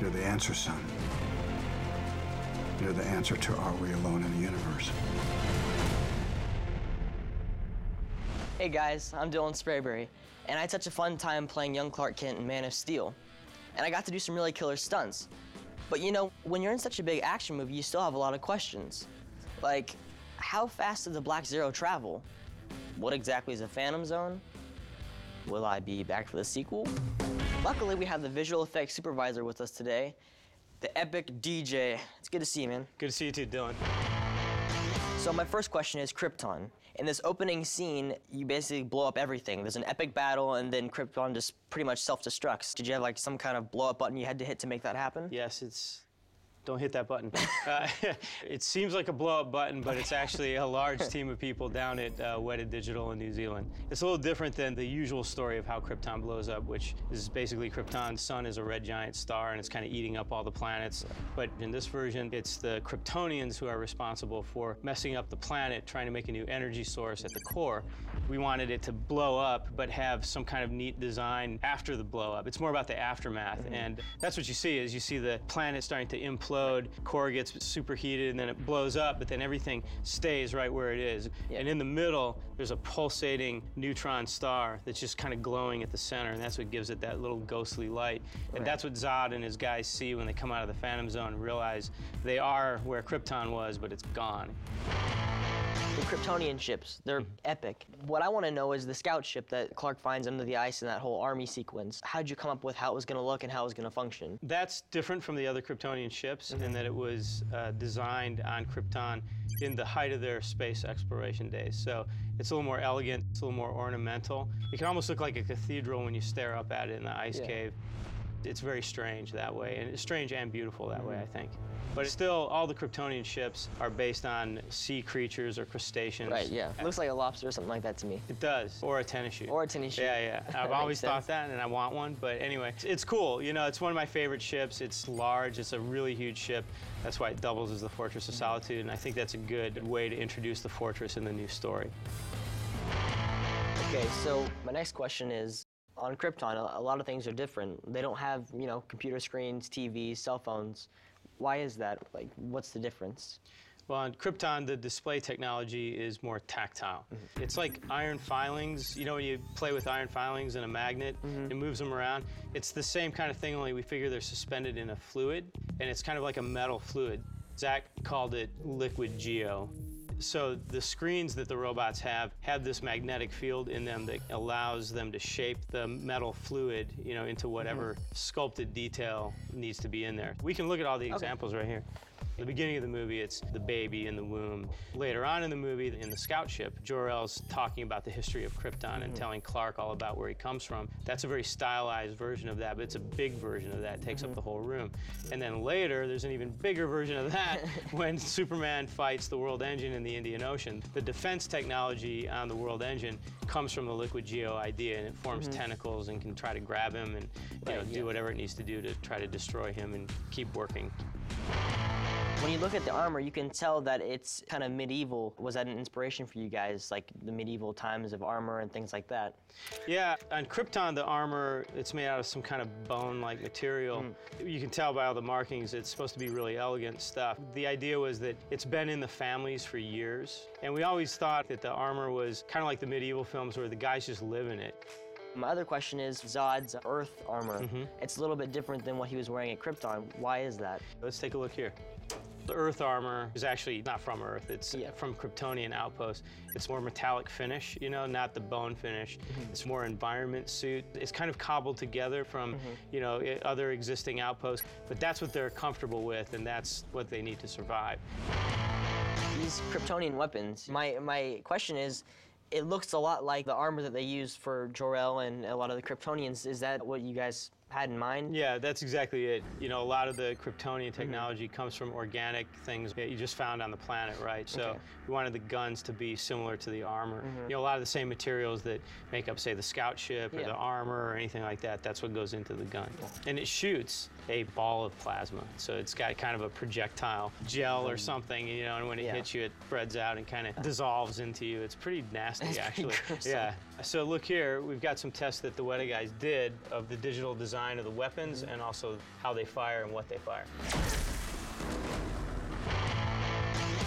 You're the answer, son. You're the answer to are we alone in the universe? Hey guys, I'm Dylan Sprayberry, and I had such a fun time playing young Clark Kent in Man of Steel. And I got to do some really killer stunts. But you know, when you're in such a big action movie, you still have a lot of questions. Like, how fast did the Black Zero travel? What exactly is a Phantom Zone? Will I be back for the sequel? Luckily, we have the visual effects supervisor with us today, the epic DJ. It's good to see you, man. Good to see you too, Dylan. So my first question is Krypton. In this opening scene, you basically blow up everything. There's an epic battle, and then Krypton just pretty much self-destructs. Did you have like some kind of blow-up button you had to hit to make that happen? Yes, don't hit that button. It seems like a blow-up button, but it's actually a large team of people down at Wedded Digital in New Zealand. It's a little different than the usual story of how Krypton blows up, which is basically Krypton's sun is a red giant star and it's kind of eating up all the planets. But in this version, it's the Kryptonians who are responsible for messing up the planet, trying to make a new energy source at the core. We wanted it to blow up, but have some kind of neat design after the blow up. It's more about the aftermath, and that's what you see, is you see the planet starting to implode, core gets superheated, and then it blows up, but then everything stays right where it is. Yeah. And in the middle, there's a pulsating neutron star that's just kind of glowing at the center, and that's what gives it that little ghostly light. And that's what Zod and his guys see when they come out of the Phantom Zone and realize they are where Krypton was, but it's gone. The Kryptonian ships, they're epic. What I want to know is the scout ship that Clark finds under the ice in that whole army sequence. How'd you come up with how it was going to look and how it was going to function? That's different from the other Kryptonian ships in that it was designed on Krypton in the height of their space exploration days. So it's a little more elegant, it's a little more ornamental. It can almost look like a cathedral when you stare up at it in the ice cave. It's very strange that way, and it's strange and beautiful that way, I think. But still, all the Kryptonian ships are based on sea creatures or crustaceans. Right, yeah. Looks like a lobster or something like that to me. It does, or a tennis shoe. Or a tennis shoe. Yeah, yeah. I've always thought that, and I want one, but anyway. It's cool, you know, it's one of my favorite ships. It's large, it's a really huge ship. That's why it doubles as the Fortress of Solitude, and I think that's a good way to introduce the Fortress in the new story. Okay, so my next question is, on Krypton, a lot of things are different. They don't have, you know, computer screens, TVs, cell phones. Why is that? Like, what's the difference? Well, on Krypton, the display technology is more tactile. It's like iron filings. You know, when you play with iron filings and a magnet, it moves them around. It's the same kind of thing, only we figure they're suspended in a fluid, and it's kind of like a metal fluid. Zach called it liquid geo. So the screens that the robots have this magnetic field in them that allows them to shape the metal fluid, you know, into whatever sculpted detail needs to be in there. We can look at all the examples right here. At the beginning of the movie, it's the baby in the womb. Later on in the movie, in the scout ship, Jor-El's talking about the history of Krypton and telling Clark all about where he comes from. That's a very stylized version of that, but it's a big version of that. It takes up the whole room. And then later, there's an even bigger version of that when Superman fights the World Engine in the Indian Ocean. The defense technology on the World Engine comes from the liquid geo idea, and it forms tentacles and can try to grab him and do whatever it needs to do to try to destroy him and keep working. When you look at the armor, you can tell that it's kind of medieval. Was that an inspiration for you guys, like the medieval times of armor and things like that? Yeah, on Krypton, the armor, it's made out of some kind of bone-like material. You can tell by all the markings, it's supposed to be really elegant stuff. The idea was that it's been in the families for years, and we always thought that the armor was kind of like the medieval films where the guys just live in it. My other question is Zod's Earth armor. It's a little bit different than what he was wearing at Krypton. Why is that? Let's take a look here. The Earth armor is actually not from Earth, it's from Kryptonian outposts. It's more metallic finish, you know, not the bone finish. It's more environment suit. It's kind of cobbled together from, you know, other existing outposts, but that's what they're comfortable with, and that's what they need to survive. These Kryptonian weapons, my question is, it looks a lot like the armor that they used for Jor-El and a lot of the Kryptonians. Is that what you guys had in mind? Yeah, that's exactly it. You know, a lot of the Kryptonian technology comes from organic things that you just found on the planet, right? So we wanted the guns to be similar to the armor. You know, a lot of the same materials that make up, say, the scout ship or the armor or anything like that, that's what goes into the gun. And it shoots a ball of plasma. So it's got kind of a projectile gel or something, you know, and when it hits you, it spreads out and kind of dissolves into you. It's pretty nasty, actually. Pretty yeah. So look here, we've got some tests that the Weta guys did of the digital design of the weapons and also how they fire and what they fire.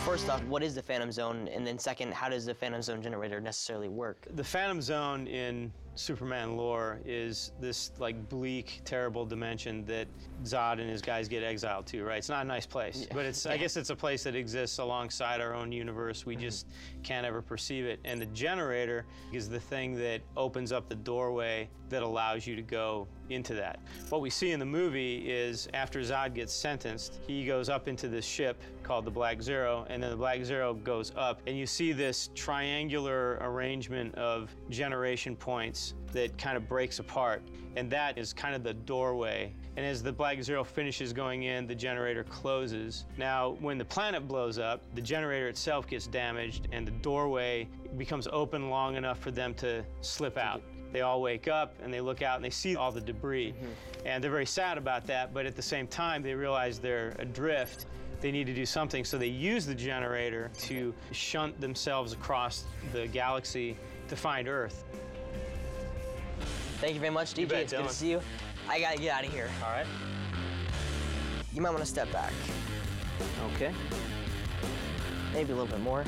First off, what is the Phantom Zone? And then second, how does the Phantom Zone generator necessarily work? The Phantom Zone in Superman lore is this like bleak, terrible dimension that Zod and his guys get exiled to, right? It's not a nice place, but it's, I guess it's a place that exists alongside our own universe. We just can't ever perceive it. And the generator is the thing that opens up the doorway that allows you to go into that. What we see in the movie is after Zod gets sentenced, he goes up into this ship called the Black Zero, and then the Black Zero goes up, and you see this triangular arrangement of generation points that kind of breaks apart, and that is kind of the doorway. And as the Black Zero finishes going in, the generator closes. Now, when the planet blows up, the generator itself gets damaged, and the doorway becomes open long enough for them to slip out. They all wake up, and they look out, and they see all the debris. And they're very sad about that, but at the same time, they realize they're adrift. They need to do something, so they use the generator to shunt themselves across the galaxy to find Earth. Thank you very much, DJ. bet, It's good Dylan. to see you. I gotta get out of here. All right. You might want to step back. Okay. Maybe a little bit more.